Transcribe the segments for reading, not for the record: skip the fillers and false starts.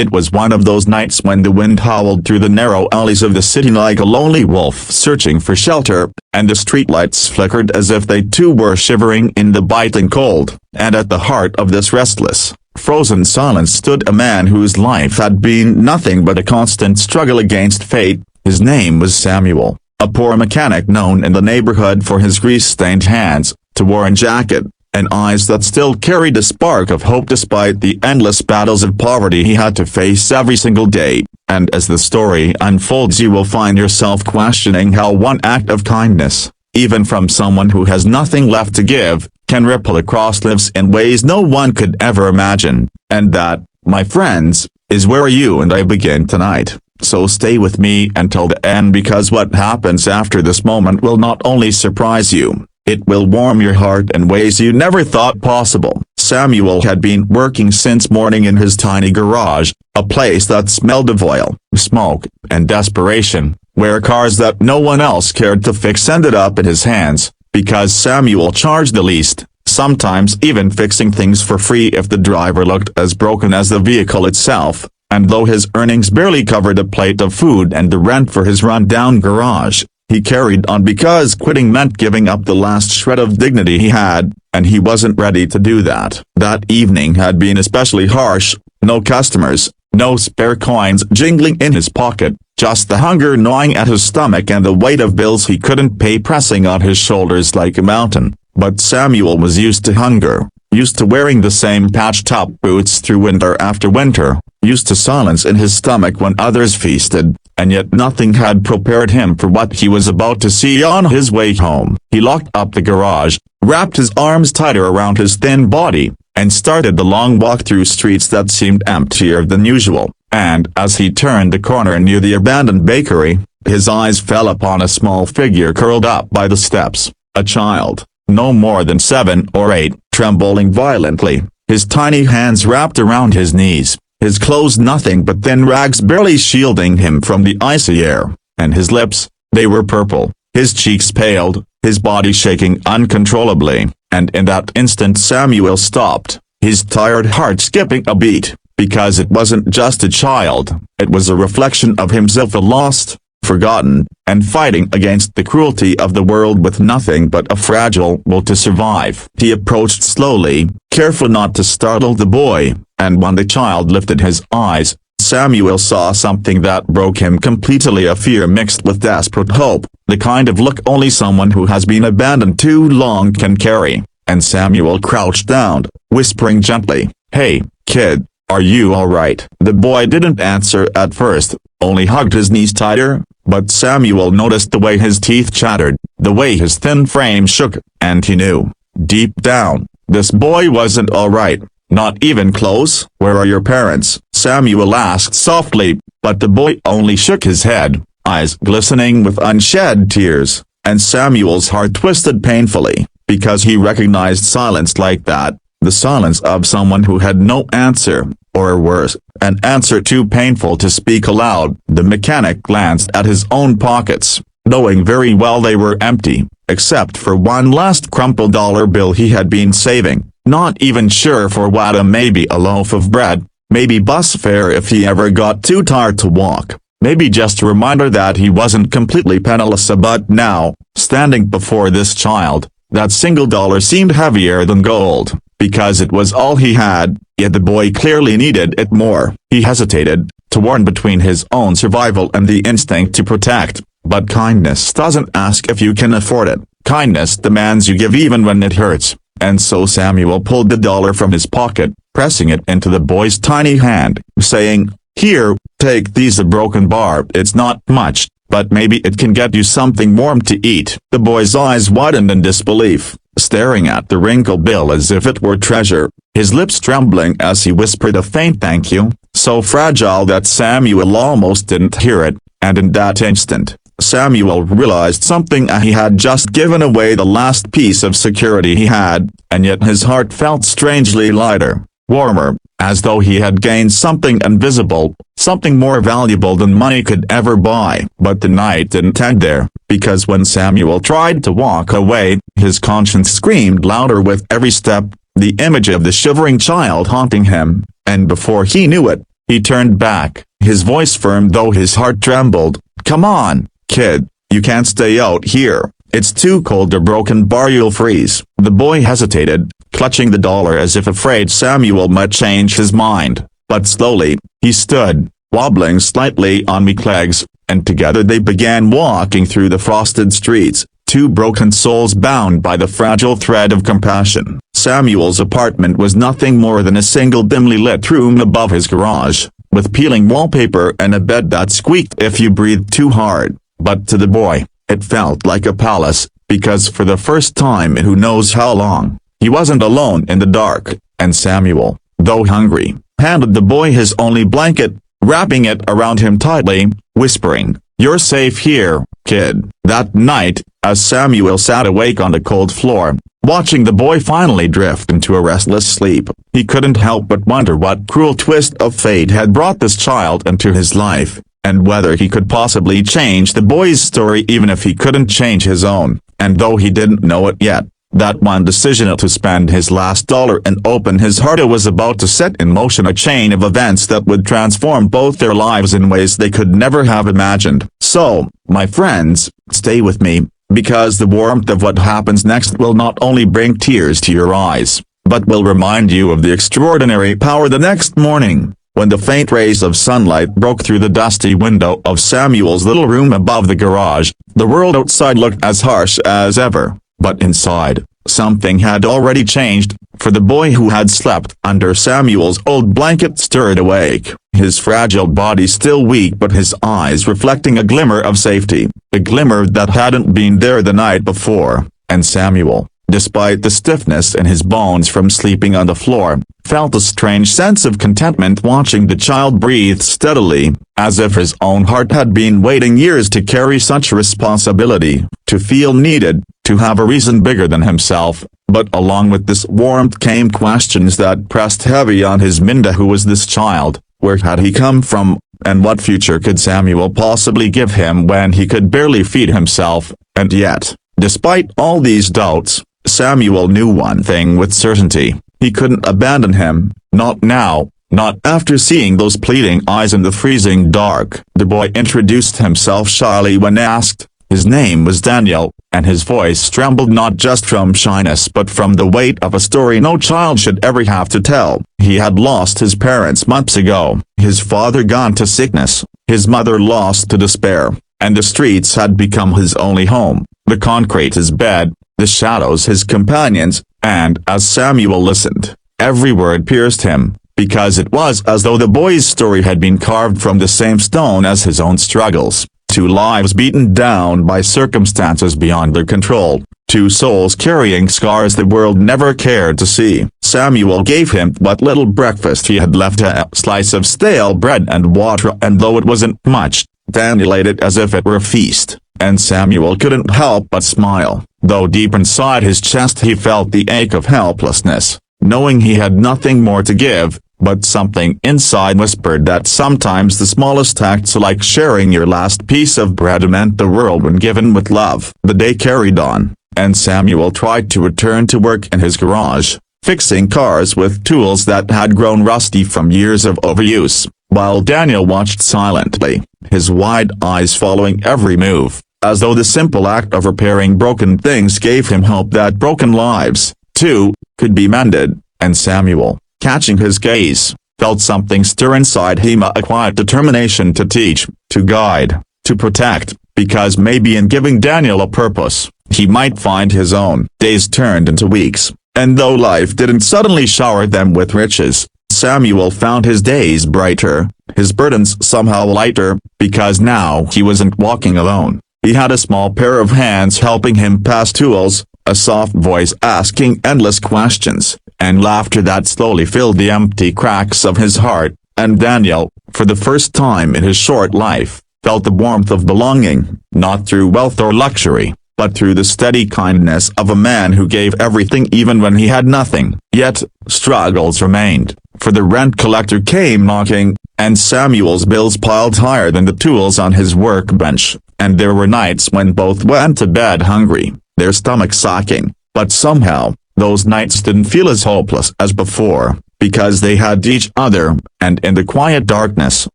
It was one of those nights when the wind howled through the narrow alleys of the city like a lonely wolf searching for shelter, and the streetlights flickered as if they too were shivering in the biting cold. And at the heart of this restless, frozen silence stood a man whose life had been nothing but a constant struggle against fate. His name was Samuel, a poor mechanic known in the neighborhood for his grease-stained hands, a worn jacket, and eyes that still carried a spark of hope despite the endless battles of poverty he had to face every single day. And as the story unfolds, you will find yourself questioning how one act of kindness, even from someone who has nothing left to give, can ripple across lives in ways no one could ever imagine. And that, my friends, is where you and I begin tonight. So stay with me until the end, because what happens after this moment will not only surprise you, it will warm your heart in ways you never thought possible. Samuel had been working since morning in his tiny garage, a place that smelled of oil, smoke, and desperation, where cars that no one else cared to fix ended up in his hands, because Samuel charged the least, sometimes even fixing things for free if the driver looked as broken as the vehicle itself. And though his earnings barely covered a plate of food and the rent for his run-down garage, he carried on because quitting meant giving up the last shred of dignity he had, and he wasn't ready to do that. That evening had been especially harsh. No customers, no spare coins jingling in his pocket, just the hunger gnawing at his stomach and the weight of bills he couldn't pay pressing on his shoulders like a mountain. But Samuel was used to hunger, used to wearing the same patched-up boots through winter after winter, used to silence in his stomach when others feasted, and yet nothing had prepared him for what he was about to see on his way home. He locked up the garage, wrapped his arms tighter around his thin body, and started the long walk through streets that seemed emptier than usual. And as he turned the corner near the abandoned bakery, his eyes fell upon a small figure curled up by the steps, a child, no more than 7 or 8, trembling violently, his tiny hands wrapped around his knees, his clothes nothing but thin rags barely shielding him from the icy air, and his lips, they were purple, his cheeks paled, his body shaking uncontrollably, and in that instant Samuel stopped, his tired heart skipping a beat, because it wasn't just a child, it was a reflection of himself, lost, forgotten, and fighting against the cruelty of the world with nothing but a fragile will to survive. He approached slowly, careful not to startle the boy, and when the child lifted his eyes, Samuel saw something that broke him completely, a fear mixed with desperate hope, the kind of look only someone who has been abandoned too long can carry. And Samuel crouched down, whispering gently, "Hey, kid, are you alright?" The boy didn't answer at first, only hugged his knees tighter, but Samuel noticed the way his teeth chattered, the way his thin frame shook, and he knew, deep down, this boy wasn't alright, not even close. "Where are your parents?" Samuel asked softly, but the boy only shook his head, eyes glistening with unshed tears, and Samuel's heart twisted painfully, because he recognized silence like that, the silence of someone who had no answer, or worse, an answer too painful to speak aloud. The mechanic glanced at his own pockets, knowing very well they were empty, except for one last crumpled dollar bill he had been saving, not even sure for what, maybe a loaf of bread, maybe bus fare if he ever got too tired to walk, maybe just a reminder that he wasn't completely penniless. But now, standing before this child, that single dollar seemed heavier than gold, because it was all he had, yet the boy clearly needed it more. He hesitated, torn between his own survival and the instinct to protect, but kindness doesn't ask if you can afford it, kindness demands you give even when it hurts, and so Samuel pulled the dollar from his pocket, pressing it into the boy's tiny hand, saying, "Here, take these, a broken bar, it's not much, but maybe it can get you something warm to eat." The boy's eyes widened in disbelief, staring at the wrinkled bill as if it were treasure, his lips trembling as he whispered a faint thank you, so fragile that Samuel almost didn't hear it, and in that instant, Samuel realized something. He had just given away the last piece of security he had, and yet his heart felt strangely lighter, warmer, as though he had gained something invisible, something more valuable than money could ever buy. But the night didn't end there, because when Samuel tried to walk away, his conscience screamed louder with every step, the image of the shivering child haunting him, and before he knew it, He turned back, his voice firm though his heart trembled. "Come on, kid, you can't stay out here. It's too cold to Broken Bar, you'll freeze." The boy hesitated, clutching the dollar as if afraid Samuel might change his mind. But slowly, he stood, wobbling slightly on weak legs, and together they began walking through the frosted streets, two broken souls bound by the fragile thread of compassion. Samuel's apartment was nothing more than a single dimly lit room above his garage, with peeling wallpaper and a bed that squeaked if you breathed too hard. But to the boy, it felt like a palace, because for the first time in who knows how long, he wasn't alone in the dark, and Samuel, though hungry, handed the boy his only blanket, wrapping it around him tightly, whispering, "You're safe here, kid." That night, as Samuel sat awake on the cold floor, watching the boy finally drift into a restless sleep, he couldn't help but wonder what cruel twist of fate had brought this child into his life, and whether he could possibly change the boy's story even if he couldn't change his own. And though he didn't know it yet, that one decision to spend his last dollar and open his heart was about to set in motion a chain of events that would transform both their lives in ways they could never have imagined. So, my friends, stay with me, because the warmth of what happens next will not only bring tears to your eyes, but will remind you of the extraordinary power the next morning, when the faint rays of sunlight broke through the dusty window of Samuel's little room above the garage. The world outside looked as harsh as ever. But inside, something had already changed, for the boy who had slept under Samuel's old blanket stirred awake, his fragile body still weak but his eyes reflecting a glimmer of safety, a glimmer that hadn't been there the night before, and Samuel, despite the stiffness in his bones from sleeping on the floor, felt a strange sense of contentment watching the child breathe steadily, as if his own heart had been waiting years to carry such responsibility, to feel needed, to have a reason bigger than himself. But along with this warmth came questions that pressed heavy on his mind. Who was this child? Where had he come from? And what future could Samuel possibly give him when he could barely feed himself? And yet, despite all these doubts, Samuel knew one thing with certainty: he couldn't abandon him, not now, not after seeing those pleading eyes in the freezing dark. The boy introduced himself shyly when asked. His name was Daniel, and his voice trembled not just from shyness but from the weight of a story no child should ever have to tell. He had lost his parents months ago, his father gone to sickness, his mother lost to despair, and the streets had become his only home, the concrete his bed, the shadows his companions. And as Samuel listened, every word pierced him, because it was as though the boy's story had been carved from the same stone as his own struggles. Two lives beaten down by circumstances beyond their control, two souls carrying scars the world never cared to see. Samuel gave him what little breakfast he had left, a slice of stale bread and water, and though it wasn't much, Daniel ate it as if it were a feast, and Samuel couldn't help but smile, though deep inside his chest he felt the ache of helplessness, knowing he had nothing more to give. But something inside whispered that sometimes the smallest acts, like sharing your last piece of bread, meant the world when given with love. The day carried on, and Samuel tried to return to work in his garage, fixing cars with tools that had grown rusty from years of overuse, while Daniel watched silently, his wide eyes following every move, as though the simple act of repairing broken things gave him hope that broken lives, too, could be mended. And Samuel, catching his gaze, felt something stir inside him, a quiet determination to teach, to guide, to protect, because maybe in giving Daniel a purpose, he might find his own. Days turned into weeks, and though life didn't suddenly shower them with riches, Samuel found his days brighter, his burdens somehow lighter, because now he wasn't walking alone. He had a small pair of hands helping him pass tools, a soft voice asking endless questions, and laughter that slowly filled the empty cracks of his heart. And Daniel, for the first time in his short life, felt the warmth of belonging, not through wealth or luxury, but through the steady kindness of a man who gave everything even when he had nothing. Yet, struggles remained, for the rent collector came knocking, and Samuel's bills piled higher than the tools on his workbench, and there were nights when both went to bed hungry, their stomachs aching, but somehow, those nights didn't feel as hopeless as before, because they had each other, and in the quiet darkness,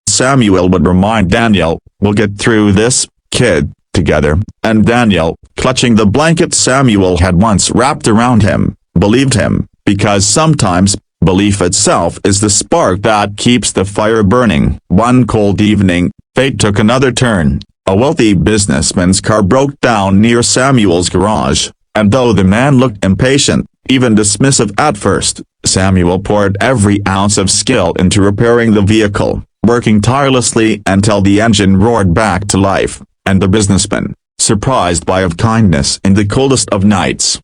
Samuel would remind Daniel, "We'll get through this, kid," together, and Daniel, clutching the blanket Samuel had once wrapped around him, believed him, because sometimes, belief itself is the spark that keeps the fire burning. One cold evening, fate took another turn. A wealthy businessman's car broke down near Samuel's garage, and though the man looked impatient, even dismissive at first, Samuel poured every ounce of skill into repairing the vehicle, working tirelessly until the engine roared back to life, and the businessman, surprised by of kindness in the coldest of nights,